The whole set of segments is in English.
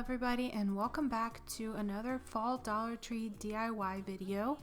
everybody, and welcome back to another fall Dollar Tree DIY video.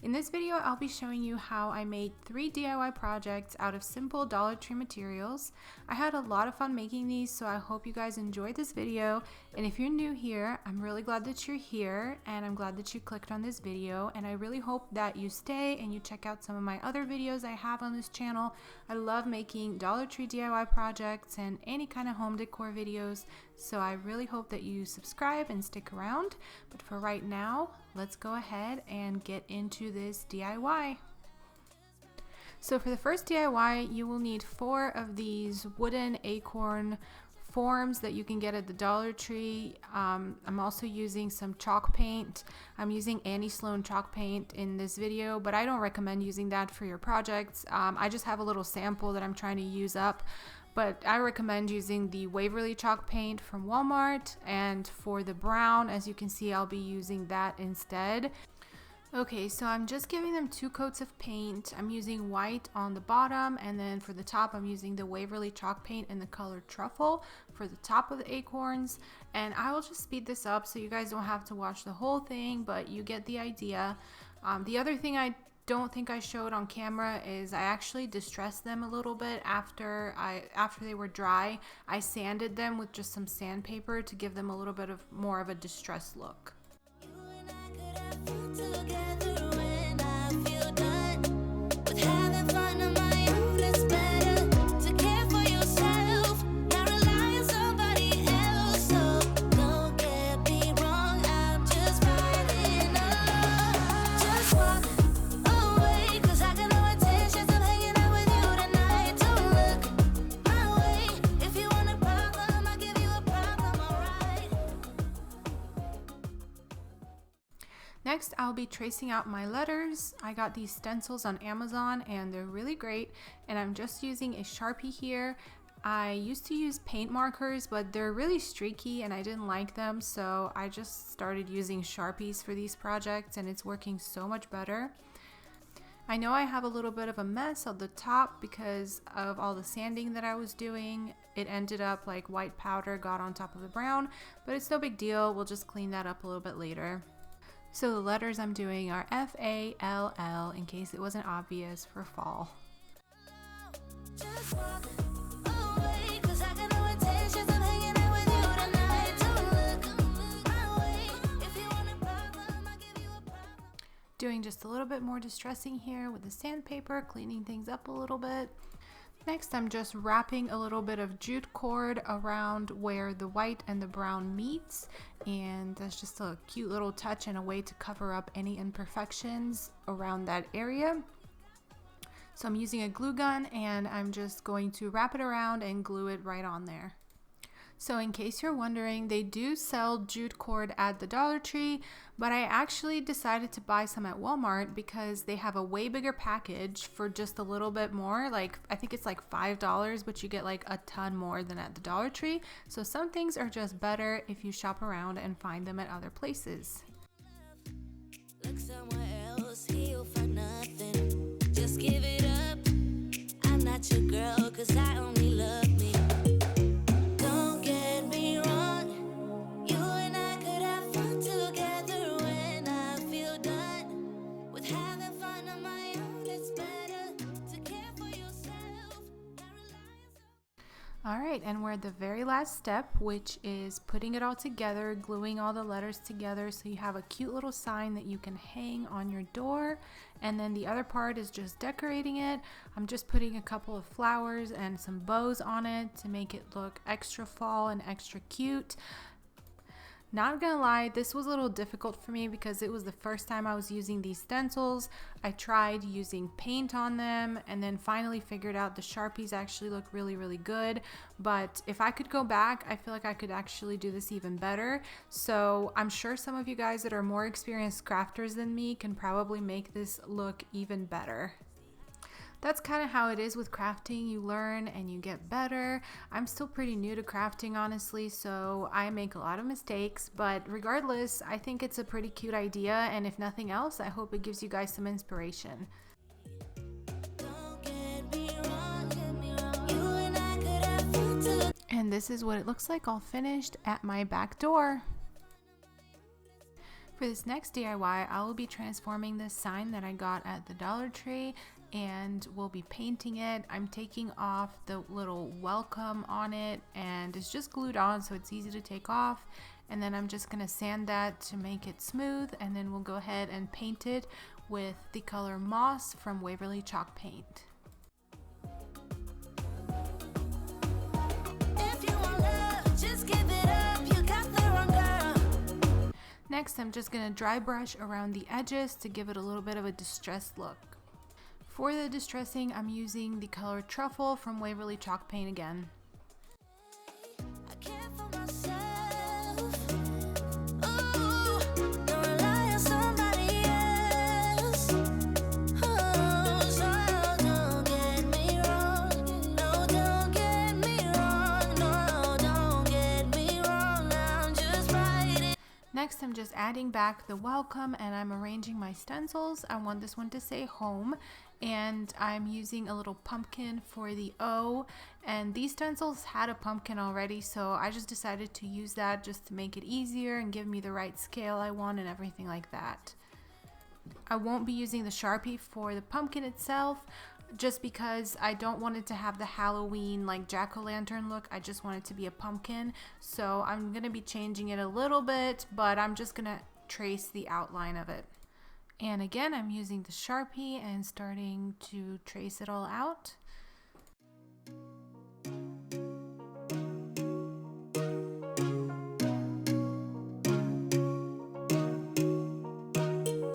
In this video, I'll be showing you how I made 3 DIY projects out of simple Dollar Tree materials. I had a lot of fun making these, so I hope you guys enjoyed this video. And if you're new here, I'm really glad that you're here, and I'm glad that you clicked on this video. And I really hope that you stay and you check out some of my other videos I have on this channel. I love making Dollar Tree DIY projects and any kind of home decor videos, so I really hope that you subscribe and stick around. But for right now, let's go ahead and get into this DIY. So for the first DIY, you will need 4 of these wooden acorn forms that you can get at the Dollar Tree. I'm also using some chalk paint. I'm using Annie Sloan chalk paint in this video, but I don't recommend using that for your projects. I just have a little sample that I'm trying to use up. But I recommend using the Waverly chalk paint from Walmart, and for the brown, as you can see, I'll be using that instead. Okay, so I'm just giving them 2 coats of paint. I'm using white on the bottom, and then for the top I'm using the Waverly chalk paint in the color Truffle for the top of the acorns. And I will just speed this up so you guys don't have to watch the whole thing, but you get the idea. The other thing I don't think I showed on camera is I actually distressed them a little bit after they were dry. I sanded them with just some sandpaper to give them a little bit of more of a distressed look. Next, I'll be tracing out my letters. I got these stencils on Amazon and they're really great, and I'm just using a Sharpie here. I used to use paint markers, but they're really streaky and I didn't like them, so I just started using Sharpies for these projects, and it's working so much better. I know I have a little bit of a mess on the top because of all the sanding that I was doing. It ended up like white powder got on top of the brown, but it's no big deal. We'll just clean that up a little bit later. So the letters I'm doing are F-A-L-L, in case it wasn't obvious, for fall. Doing just a little bit more distressing here with the sandpaper, cleaning things up a little bit. Next, I'm just wrapping a little bit of jute cord around where the white and the brown meets, and that's just a cute little touch and a way to cover up any imperfections around that area. So I'm using a glue gun, and I'm just going to wrap it around and glue it right on there. So in case you're wondering, they do sell jute cord at the Dollar Tree, but I actually decided to buy some at Walmart because they have a way bigger package for just a little bit more. Like, I think it's like $5, but you get like a ton more than at the Dollar Tree. So some things are just better if you shop around and find them at other places. Look somewhere else, he'll find nothing. Just give it up. I'm not your girl, 'cause I only love me. Alright, and we're at the very last step, which is putting it all together, gluing all the letters together so you have a cute little sign that you can hang on your door. And then the other part is just decorating it. I'm just putting a couple of flowers and some bows on it to make it look extra fall and extra cute. Not gonna lie, this was a little difficult for me because it was the first time I was using these stencils. I tried using paint on them and then finally figured out the Sharpies actually look really, really good. But if I could go back, I feel like I could actually do this even better. So I'm sure some of you guys that are more experienced crafters than me can probably make this look even better. That's kind of how it is with crafting. You learn and you get better. I'm still pretty new to crafting, honestly, so I make a lot of mistakes, but regardless, I think it's a pretty cute idea, and if nothing else, I hope it gives you guys some inspiration. And this is what it looks like all finished at my back door. For this next DIY, I will be transforming this sign that I got at the Dollar Tree, and we'll be painting it. I'm taking off the little welcome on it, and it's just glued on so it's easy to take off. And then I'm just gonna sand that to make it smooth, and then we'll go ahead and paint it with the color Moss from Waverly Chalk Paint. Next, I'm just going to dry brush around the edges to give it a little bit of a distressed look. For the distressing, I'm using the color Truffle from Waverly Chalk Paint again. Next, I'm just adding back the welcome, and I'm arranging my stencils. I want this one to say home, and I'm using a little pumpkin for the O, and these stencils had a pumpkin already, so I just decided to use that just to make it easier and give me the right scale I want and everything like that. I won't be using the Sharpie for the pumpkin itself, just because I don't want it to have the Halloween like jack-o'-lantern look. I just want it to be a pumpkin, so I'm gonna be changing it a little bit, but I'm just gonna trace the outline of it. And again, I'm using the Sharpie and starting to trace it all out.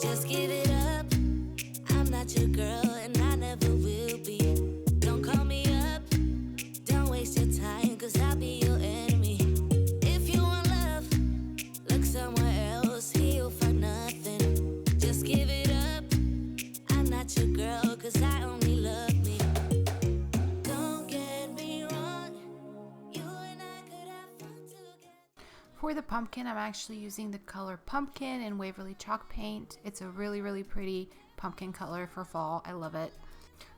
Just give it up. I'm not your girl, and I never will be. Don't call me up. Don't waste your time, 'cause I'll be your enemy. If you want love, look somewhere else. Here you'll find nothing. Just give it up. I'm not your girl, 'cause I only love me. Don't get me wrong. You and I could have fun together. For the pumpkin, I'm actually using the color Pumpkin in Waverly Chalk Paint. It's a really, really pretty pumpkin color for fall. I love it.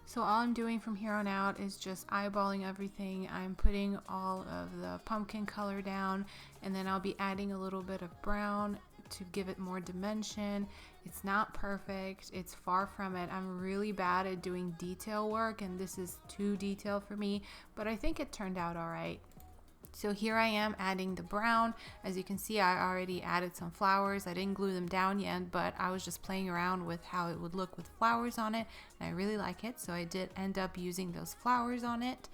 So all I'm doing from here on out is just eyeballing everything. I'm putting all of the pumpkin color down, and then I'll be adding a little bit of brown to give it more dimension. It's not perfect. It's far from it. I'm really bad at doing detail work, and this is too detailed for me, but I think it turned out all right. So here I am adding the brown. As you can see, I already added some flowers. I didn't glue them down yet, but I was just playing around with how it would look with flowers on it, and I really like it, so I did end up using those flowers on it.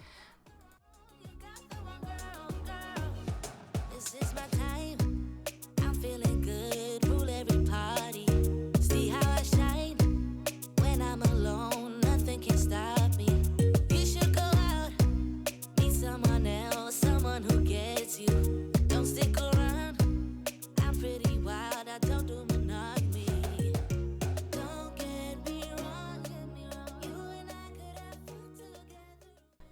This is my time. I'm feeling good. Rule every party. See how I shine when I'm alone. Nothing can stop me. You should go out, meet someone else, someone who gets you. Don't stick around. I'm pretty wild. I don't do monogamy. Don't get me wrong. You and I could have fun together.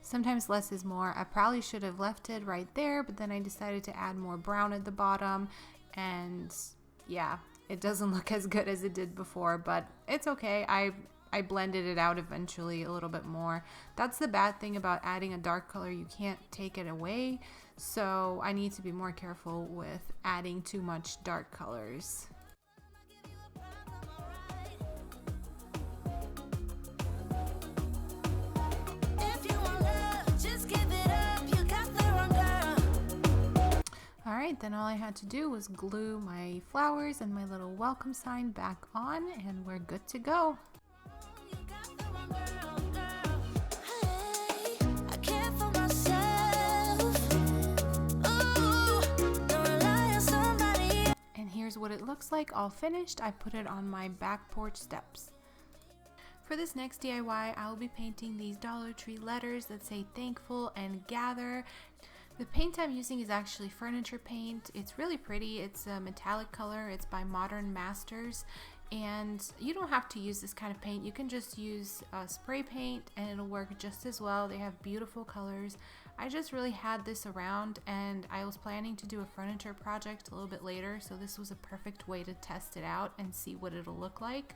Sometimes less is more. I probably should have left it right there, but then I decided to add more brown at the bottom, and yeah, it doesn't look as good as it did before, but it's okay. I blended it out eventually a little bit more. That's the bad thing about adding a dark color. You can't take it away, so I need to be more careful with adding too much dark colors. If you want love, just give it up. You got the wrong girl. Alright, then all I had to do was glue my flowers and my little welcome sign back on, and we're good to go. You got the wrong girl. Hey, I care for myself. Ooh, don't rely on somebody else. And here's what it looks like all finished. I put it on my back porch steps. For this next DIY, I will be painting these Dollar Tree letters that say thankful and gather. The paint I'm using is actually furniture paint. It's really pretty. It's a metallic color. It's by Modern Masters, and you don't have to use this kind of paint. You can just use spray paint and it'll work just as well. They have beautiful colors. I just really had this around, and I was planning to do a furniture project a little bit later, so this was a perfect way to test it out and see what it'll look like.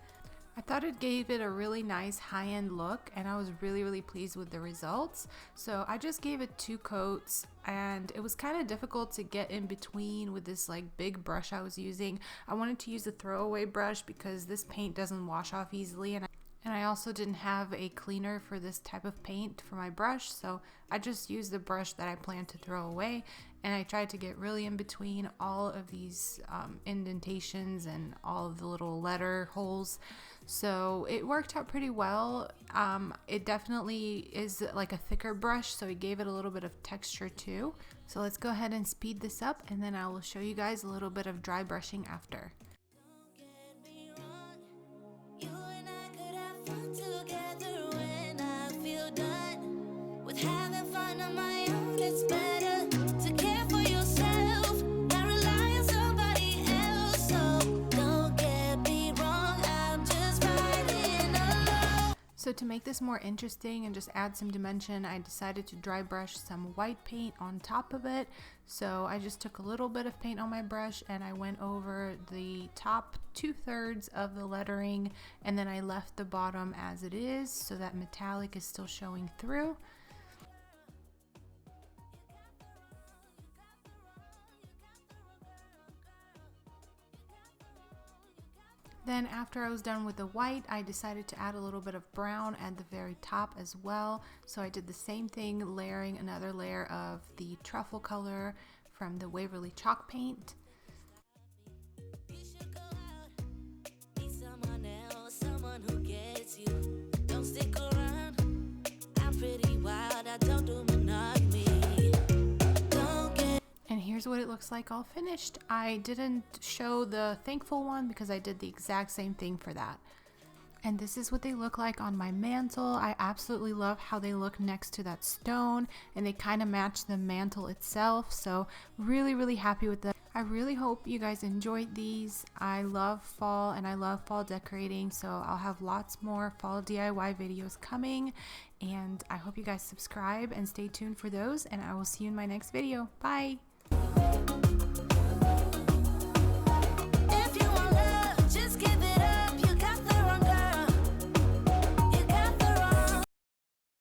I thought it gave it a really nice high-end look, and I was really pleased with the results. So I just gave it 2 coats, and it was kind of difficult to get in between with this like big brush I was using. I wanted to use a throwaway brush because this paint doesn't wash off easily, and I also didn't have a cleaner for this type of paint for my brush, so I just used the brush that I planned to throw away, and I tried to get really in between all of these indentations and all of the little letter holes. So it worked out pretty well. It definitely is like a thicker brush, so it gave it a little bit of texture too. So let's go ahead and speed this up, and then I will show you guys a little bit of dry brushing after. Having fun on my own, it's better to care for yourself, not rely on somebody else. So don't get me wrong, I'm just riding alone. So to make this more interesting and just add some dimension, I decided to dry brush some white paint on top of it. So I just took a little bit of paint on my brush and I went over the top 2/3 of the lettering, and then I left the bottom as it is so that metallic is still showing through. Then after I was done with the white, I decided to add a little bit of brown at the very top as well. So I did the same thing, layering another layer of the truffle color from the Waverly chalk paint. You should go out, meet someone else, someone who gets you. Don't stick around, I'm pretty wild, I don't do monogamy. And here's what it looks like all finished. I didn't show the thankful one because I did the exact same thing for that. And this is what they look like on my mantle. I absolutely love how they look next to that stone, and they kind of match the mantle itself. So really happy with them. I really hope you guys enjoyed these. I love fall and I love fall decorating, so I'll have lots more fall DIY videos coming, and I hope you guys subscribe and stay tuned for those, and I will see you in my next video. Bye!